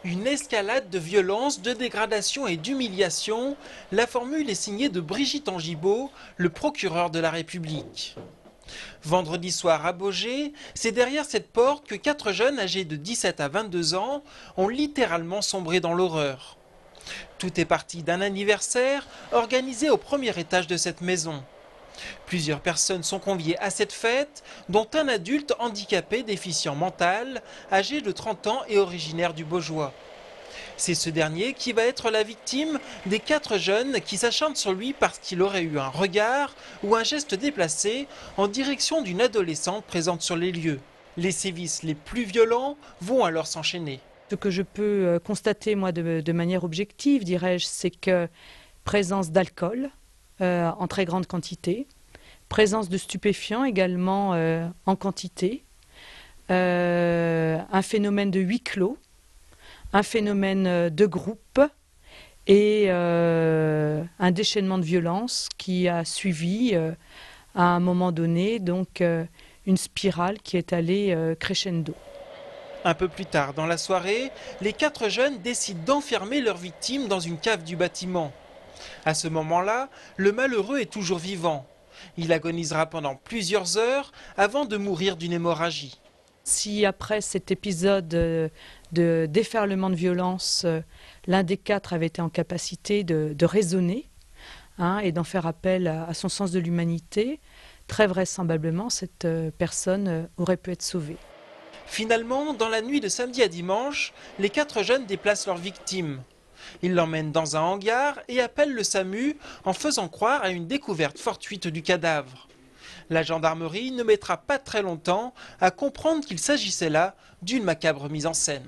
Une escalade de violence, de dégradation et d'humiliation, la formule est signée de Brigitte Angibault, le procureur de la République. Vendredi soir à Baugé, c'est derrière cette porte que 4 jeunes âgés de 17 à 22 ans ont littéralement sombré dans l'horreur. Tout est parti d'un anniversaire organisé au premier étage de cette maison. Plusieurs personnes sont conviées à cette fête, dont un adulte handicapé déficient mental, âgé de 30 ans et originaire du Baugeois. C'est ce dernier qui va être la victime des 4 jeunes qui s'acharnent sur lui parce qu'il aurait eu un regard ou un geste déplacé en direction d'une adolescente présente sur les lieux. Les sévices les plus violents vont alors s'enchaîner. Ce que je peux constater, moi, de manière objective, dirais-je, c'est que présence d'alcool en très grande quantité, présence de stupéfiants également en quantité, un phénomène de huis clos, un phénomène de groupe et un déchaînement de violence qui a suivi à un moment donné donc une spirale qui est allée crescendo. Un peu plus tard dans la soirée, les 4 jeunes décident d'enfermer leur victime dans une cave du bâtiment. À ce moment-là, le malheureux est toujours vivant. Il agonisera pendant plusieurs heures avant de mourir d'une hémorragie. Si après cet épisode de déferlement de violence, l'un des 4 avait été en capacité de raisonner et d'en faire appel à son sens de l'humanité, très vraisemblablement cette personne aurait pu être sauvée. Finalement, dans la nuit de samedi à dimanche, les 4 jeunes déplacent leur victime. Ils l'emmènent dans un hangar et appellent le SAMU en faisant croire à une découverte fortuite du cadavre. La gendarmerie ne mettra pas très longtemps à comprendre qu'il s'agissait là d'une macabre mise en scène.